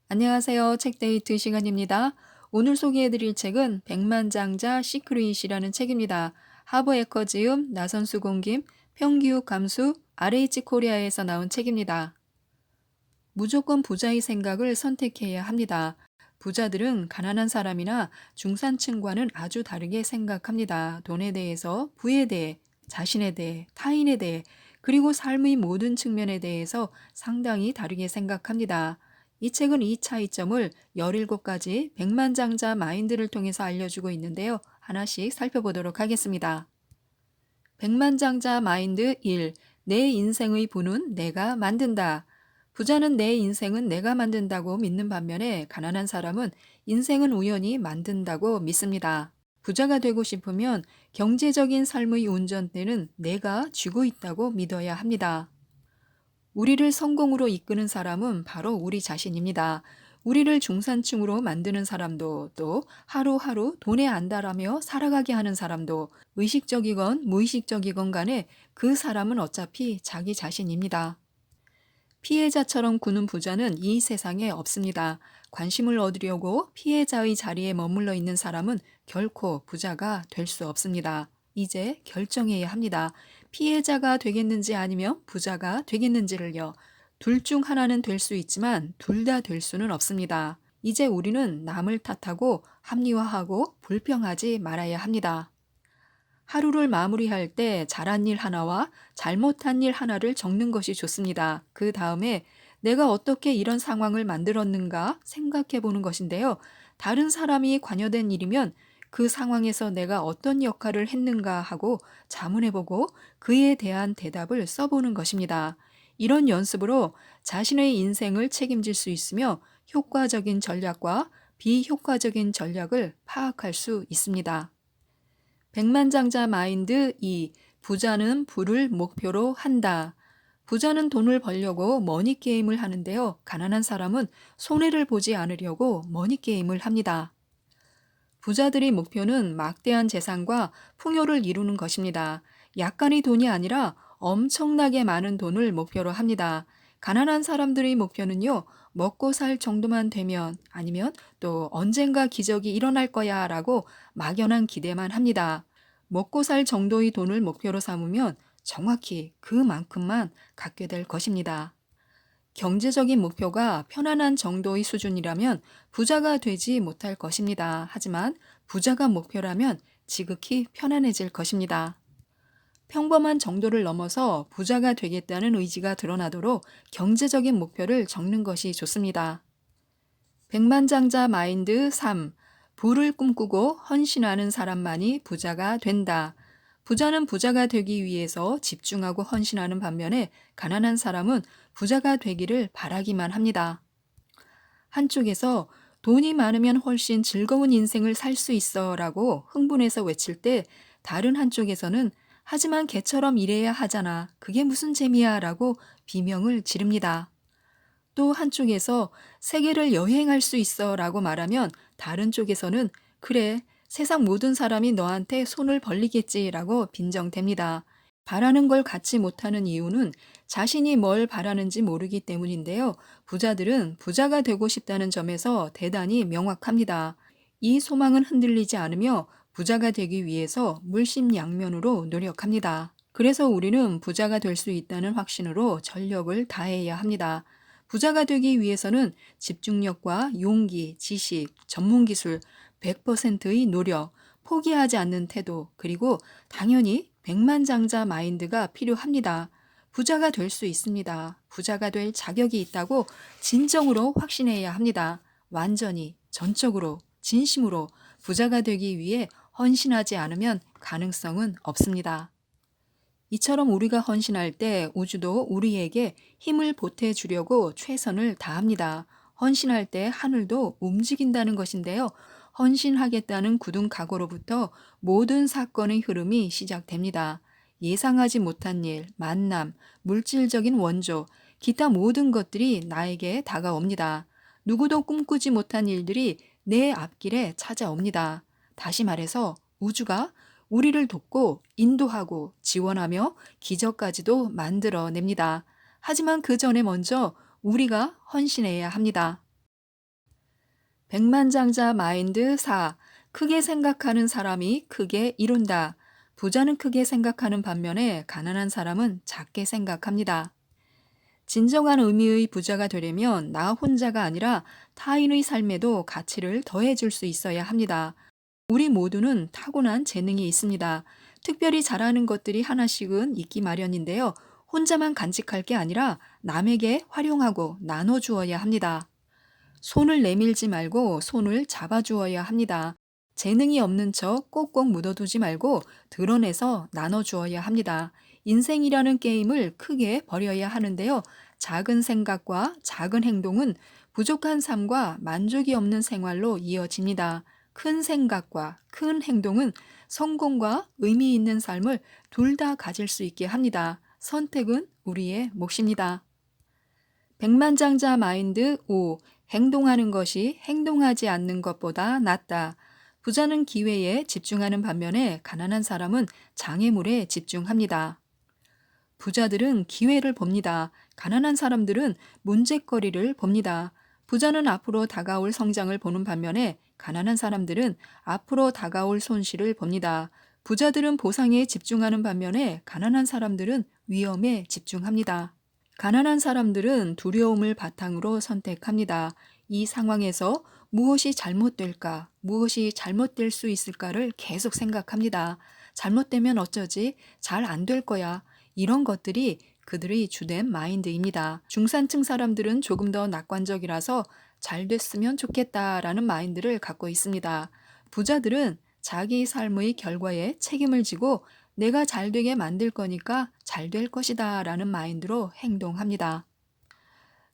안녕하세요. 책데이트 시간입니다. 오늘 소개해드릴 책은 백만장자 시크릿이라는 책입니다. 하버에커 지음, 나선수 공김, 평기욱 감수, RH 코리아에서 나온 책입니다. 무조건 부자의 생각을 선택해야 합니다. 부자들은 가난한 사람이나 중산층과는 아주 다르게 생각합니다. 돈에 대해서, 부에 대해, 자신에 대해, 타인에 대해, 그리고 삶의 모든 측면에 대해서 상당히 다르게 생각합니다. 이 책은 이 차이점을 17가지 백만장자 마인드를 통해서 알려주고 있는데요. 하나씩 살펴보도록 하겠습니다. 백만장자 마인드 1. 내 인생의 부는 내가 만든다. 부자는 내 인생은 내가 만든다고 믿는 반면에 가난한 사람은 인생은 우연히 만든다고 믿습니다. 부자가 되고 싶으면 경제적인 삶의 운전대는 내가 쥐고 있다고 믿어야 합니다. 우리를 성공으로 이끄는 사람은 바로 우리 자신입니다. 우리를 중산층으로 만드는 사람도 또 하루하루 돈에 안달하며 살아가게 하는 사람도 의식적이건 무의식적이건 간에 그 사람은 어차피 자기 자신입니다. 피해자처럼 구는 부자는 이 세상에 없습니다. 관심을 얻으려고 피해자의 자리에 머물러 있는 사람은 결코 부자가 될 수 없습니다. 이제 결정해야 합니다. 피해자가 되겠는지 아니면 부자가 되겠는지를요. 둘 중 하나는 될 수 있지만 둘 다 될 수는 없습니다. 이제 우리는 남을 탓하고 합리화하고 불평하지 말아야 합니다. 하루를 마무리할 때 잘한 일 하나와 잘못한 일 하나를 적는 것이 좋습니다. 그 다음에 내가 어떻게 이런 상황을 만들었는가 생각해 보는 것인데요. 다른 사람이 관여된 일이면 그 상황에서 내가 어떤 역할을 했는가 하고 자문해 보고 그에 대한 대답을 써보는 것입니다. 이런 연습으로 자신의 인생을 책임질 수 있으며 효과적인 전략과 비효과적인 전략을 파악할 수 있습니다. 백만장자 마인드 2. 부자는 부를 목표로 한다. 부자는 돈을 벌려고 머니게임을 하는데요. 가난한 사람은 손해를 보지 않으려고 머니게임을 합니다. 부자들의 목표는 막대한 재산과 풍요를 이루는 것입니다. 약간의 돈이 아니라 엄청나게 많은 돈을 목표로 합니다. 가난한 사람들의 목표는요, 먹고 살 정도만 되면 아니면 또 언젠가 기적이 일어날 거야 라고 막연한 기대만 합니다. 먹고 살 정도의 돈을 목표로 삼으면 정확히 그만큼만 갖게 될 것입니다. 경제적인 목표가 편안한 정도의 수준이라면 부자가 되지 못할 것입니다. 하지만 부자가 목표라면 지극히 편안해질 것입니다. 평범한 정도를 넘어서 부자가 되겠다는 의지가 드러나도록 경제적인 목표를 적는 것이 좋습니다. 백만장자 마인드 3. 부를 꿈꾸고 헌신하는 사람만이 부자가 된다. 부자는 부자가 되기 위해서 집중하고 헌신하는 반면에 가난한 사람은 부자가 되기를 바라기만 합니다. 한쪽에서 돈이 많으면 훨씬 즐거운 인생을 살 수 있어 라고 흥분해서 외칠 때 다른 한쪽에서는 하지만 개처럼 일해야 하잖아. 그게 무슨 재미야 라고 비명을 지릅니다. 또 한쪽에서 세계를 여행할 수 있어 라고 말하면 다른 쪽에서는 그래, 세상 모든 사람이 너한테 손을 벌리겠지 라고 빈정댑니다. 바라는 걸 갖지 못하는 이유는 자신이 뭘 바라는지 모르기 때문인데요. 부자들은 부자가 되고 싶다는 점에서 대단히 명확합니다. 이 소망은 흔들리지 않으며 부자가 되기 위해서 물심양면으로 노력합니다. 그래서 우리는 부자가 될 수 있다는 확신으로 전력을 다해야 합니다. 부자가 되기 위해서는 집중력과 용기, 지식, 전문 기술, 100%의 노력, 포기하지 않는 태도, 그리고 당연히 백만장자 마인드가 필요합니다. 부자가 될 수 있습니다. 부자가 될 자격이 있다고 진정으로 확신해야 합니다. 완전히, 전적으로, 진심으로 부자가 되기 위해 헌신하지 않으면 가능성은 없습니다. 이처럼 우리가 헌신할 때 우주도 우리에게 힘을 보태주려고 최선을 다합니다. 헌신할 때 하늘도 움직인다는 것인데요. 헌신하겠다는 굳은 각오로부터 모든 사건의 흐름이 시작됩니다. 예상하지 못한 일, 만남, 물질적인 원조, 기타 모든 것들이 나에게 다가옵니다. 누구도 꿈꾸지 못한 일들이 내 앞길에 찾아옵니다. 다시 말해서 우주가 우리를 돕고 인도하고 지원하며 기적까지도 만들어냅니다. 하지만 그 전에 먼저 우리가 헌신해야 합니다. 백만장자 마인드 4. 크게 생각하는 사람이 크게 이룬다. 부자는 크게 생각하는 반면에 가난한 사람은 작게 생각합니다. 진정한 의미의 부자가 되려면 나 혼자가 아니라 타인의 삶에도 가치를 더해줄 수 있어야 합니다. 우리 모두는 타고난 재능이 있습니다. 특별히 잘하는 것들이 하나씩은 있기 마련인데요. 혼자만 간직할 게 아니라 남에게 활용하고 나눠주어야 합니다. 손을 내밀지 말고 손을 잡아주어야 합니다. 재능이 없는 척 꼭꼭 묻어두지 말고 드러내서 나눠주어야 합니다. 인생이라는 게임을 크게 벌여야 하는데요. 작은 생각과 작은 행동은 부족한 삶과 만족이 없는 생활로 이어집니다. 큰 생각과 큰 행동은 성공과 의미 있는 삶을 둘 다 가질 수 있게 합니다. 선택은 우리의 몫입니다. 백만장자 마인드 5. 행동하는 것이 행동하지 않는 것보다 낫다. 부자는 기회에 집중하는 반면에 가난한 사람은 장애물에 집중합니다. 부자들은 기회를 봅니다. 가난한 사람들은 문제거리를 봅니다. 부자는 앞으로 다가올 성장을 보는 반면에 가난한 사람들은 앞으로 다가올 손실을 봅니다. 부자들은 보상에 집중하는 반면에 가난한 사람들은 위험에 집중합니다. 가난한 사람들은 두려움을 바탕으로 선택합니다. 이 상황에서 무엇이 잘못될까, 무엇이 잘못될 수 있을까를 계속 생각합니다. 잘못되면 어쩌지? 잘 안 될 거야. 이런 것들이 그들의 주된 마인드입니다. 중산층 사람들은 조금 더 낙관적이라서 잘 됐으면 좋겠다라는 마인드를 갖고 있습니다. 부자들은 자기 삶의 결과에 책임을 지고 내가 잘 되게 만들 거니까 잘 될 것이다 라는 마인드로 행동합니다.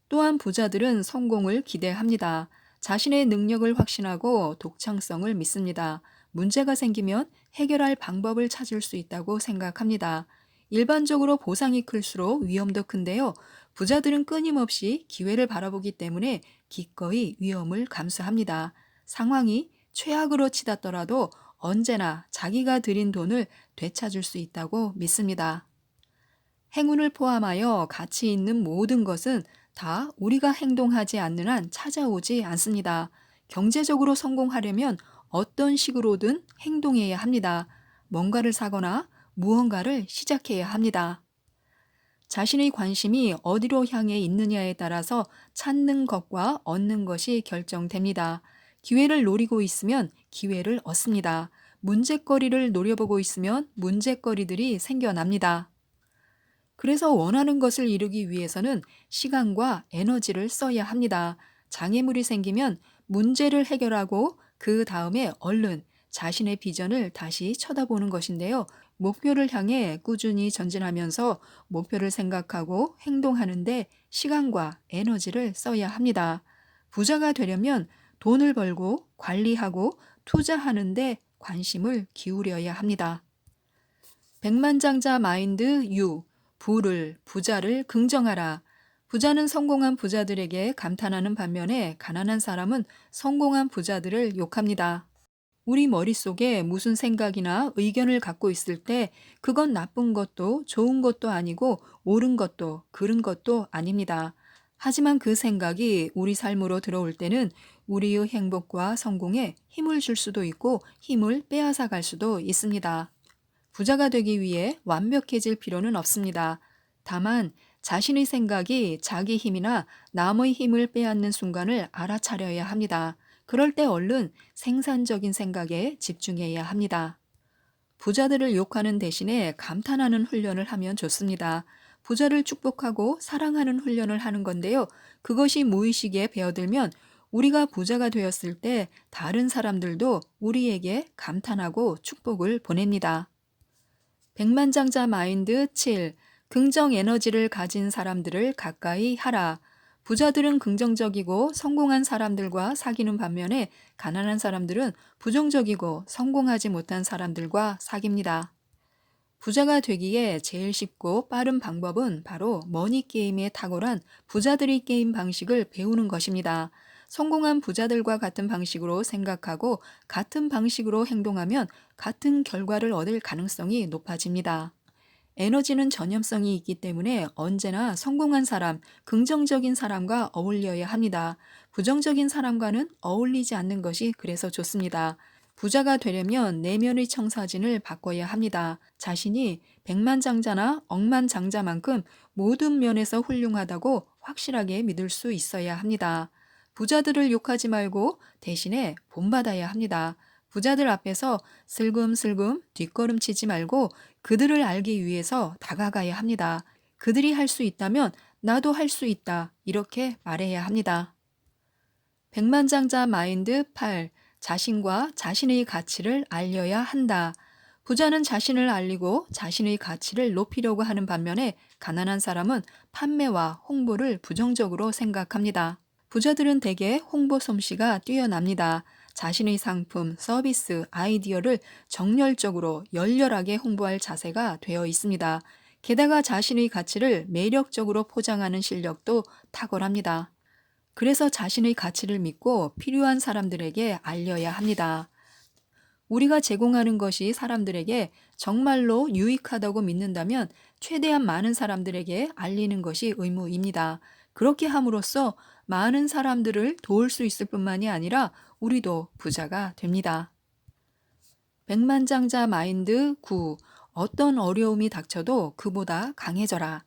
또한 부자들은 성공을 기대합니다. 자신의 능력을 확신하고 독창성을 믿습니다. 문제가 생기면 해결할 방법을 찾을 수 있다고 생각합니다. 일반적으로 보상이 클수록 위험도 큰데요. 부자들은 끊임없이 기회를 바라보기 때문에 기꺼이 위험을 감수합니다. 상황이 최악으로 치닫더라도 언제나 자기가 들인 돈을 되찾을 수 있다고 믿습니다. 행운을 포함하여 가치 있는 모든 것은 다 우리가 행동하지 않는 한 찾아오지 않습니다. 경제적으로 성공하려면 어떤 식으로든 행동해야 합니다. 뭔가를 사거나 무언가를 시작해야 합니다. 자신의 관심이 어디로 향해 있느냐에 따라서 찾는 것과 얻는 것이 결정됩니다. 기회를 노리고 있으면 기회를 얻습니다. 문제거리를 노려보고 있으면 문제거리들이 생겨납니다. 그래서 원하는 것을 이루기 위해서는 시간과 에너지를 써야 합니다. 장애물이 생기면 문제를 해결하고 그 다음에 얼른 자신의 비전을 다시 쳐다보는 것인데요. 목표를 향해 꾸준히 전진하면서 목표를 생각하고 행동하는데 시간과 에너지를 써야 합니다. 부자가 되려면 돈을 벌고 관리하고 투자하는데 관심을 기울여야 합니다. 백만장자 마인드 6. 부자를 긍정하라. 부자는 성공한 부자들에게 감탄하는 반면에 가난한 사람은 성공한 부자들을 욕합니다. 우리 머릿속에 무슨 생각이나 의견을 갖고 있을 때 그건 나쁜 것도 좋은 것도 아니고 옳은 것도 그른 것도 아닙니다. 하지만 그 생각이 우리 삶으로 들어올 때는 우리의 행복과 성공에 힘을 줄 수도 있고 힘을 빼앗아 갈 수도 있습니다. 부자가 되기 위해 완벽해질 필요는 없습니다. 다만 자신의 생각이 자기 힘이나 남의 힘을 빼앗는 순간을 알아차려야 합니다. 그럴 때 얼른 생산적인 생각에 집중해야 합니다. 부자들을 욕하는 대신에 감탄하는 훈련을 하면 좋습니다. 부자를 축복하고 사랑하는 훈련을 하는 건데요. 그것이 무의식에 배어들면 우리가 부자가 되었을 때 다른 사람들도 우리에게 감탄하고 축복을 보냅니다. 백만장자 마인드 7. 긍정 에너지를 가진 사람들을 가까이 하라. 부자들은 긍정적이고 성공한 사람들과 사귀는 반면에 가난한 사람들은 부정적이고 성공하지 못한 사람들과 사깁니다. 부자가 되기에 제일 쉽고 빠른 방법은 바로 머니게임에 탁월한 부자들의 게임 방식을 배우는 것입니다. 성공한 부자들과 같은 방식으로 생각하고 같은 방식으로 행동하면 같은 결과를 얻을 가능성이 높아집니다. 에너지는 전염성이 있기 때문에 언제나 성공한 사람, 긍정적인 사람과 어울려야 합니다. 부정적인 사람과는 어울리지 않는 것이 그래서 좋습니다. 부자가 되려면 내면의 청사진을 바꿔야 합니다. 자신이 백만장자나 억만장자만큼 모든 면에서 훌륭하다고 확실하게 믿을 수 있어야 합니다. 부자들을 욕하지 말고 대신에 본받아야 합니다. 부자들 앞에서 슬금슬금 뒷걸음치지 말고 그들을 알기 위해서 다가가야 합니다. 그들이 할 수 있다면 나도 할 수 있다. 이렇게 말해야 합니다. 백만장자 마인드 8. 자신과 자신의 가치를 알려야 한다. 부자는 자신을 알리고 자신의 가치를 높이려고 하는 반면에 가난한 사람은 판매와 홍보를 부정적으로 생각합니다. 부자들은 대개 홍보 솜씨가 뛰어납니다. 자신의 상품, 서비스, 아이디어를 정열적으로 열렬하게 홍보할 자세가 되어 있습니다. 게다가 자신의 가치를 매력적으로 포장하는 실력도 탁월합니다. 그래서 자신의 가치를 믿고 필요한 사람들에게 알려야 합니다. 우리가 제공하는 것이 사람들에게 정말로 유익하다고 믿는다면 최대한 많은 사람들에게 알리는 것이 의무입니다. 그렇게 함으로써 많은 사람들을 도울 수 있을 뿐만이 아니라 우리도 부자가 됩니다. 백만장자 마인드 9. 어떤 어려움이 닥쳐도 그보다 강해져라.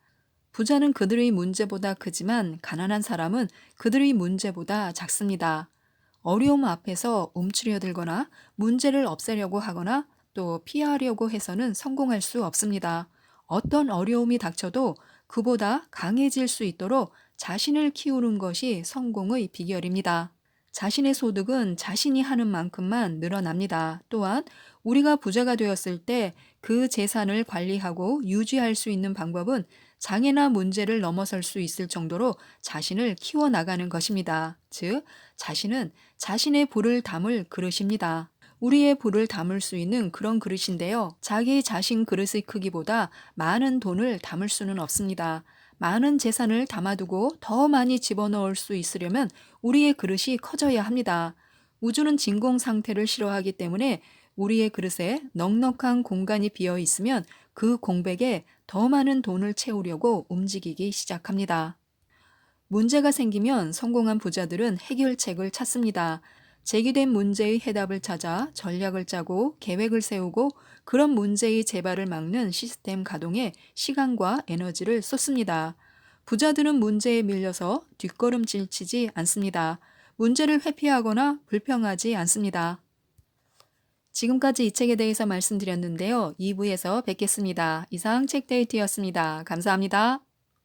부자는 그들의 문제보다 크지만 가난한 사람은 그들의 문제보다 작습니다. 어려움 앞에서 움츠려들거나 문제를 없애려고 하거나 또 피하려고 해서는 성공할 수 없습니다. 어떤 어려움이 닥쳐도 그보다 강해질 수 있도록 자신을 키우는 것이 성공의 비결입니다. 자신의 소득은 자신이 하는 만큼만 늘어납니다. 또한 우리가 부자가 되었을 때 그 재산을 관리하고 유지할 수 있는 방법은 장애나 문제를 넘어설 수 있을 정도로 자신을 키워나가는 것입니다. 즉, 자신은 자신의 불을 담을 그릇입니다. 우리의 불을 담을 수 있는 그런 그릇인데요. 자기 자신 그릇의 크기보다 많은 돈을 담을 수는 없습니다. 많은 재산을 담아두고 더 많이 집어넣을 수 있으려면 우리의 그릇이 커져야 합니다. 우주는 진공 상태를 싫어하기 때문에 우리의 그릇에 넉넉한 공간이 비어 있으면 그 공백에 더 많은 돈을 채우려고 움직이기 시작합니다. 문제가 생기면 성공한 부자들은 해결책을 찾습니다. 제기된 문제의 해답을 찾아 전략을 짜고 계획을 세우고 그런 문제의 재발을 막는 시스템 가동에 시간과 에너지를 쏟습니다. 부자들은 문제에 밀려서 뒷걸음질 치지 않습니다. 문제를 회피하거나 불평하지 않습니다. 지금까지 이 책에 대해서 말씀드렸는데요. 2부에서 뵙겠습니다. 이상 책데이트였습니다. 감사합니다.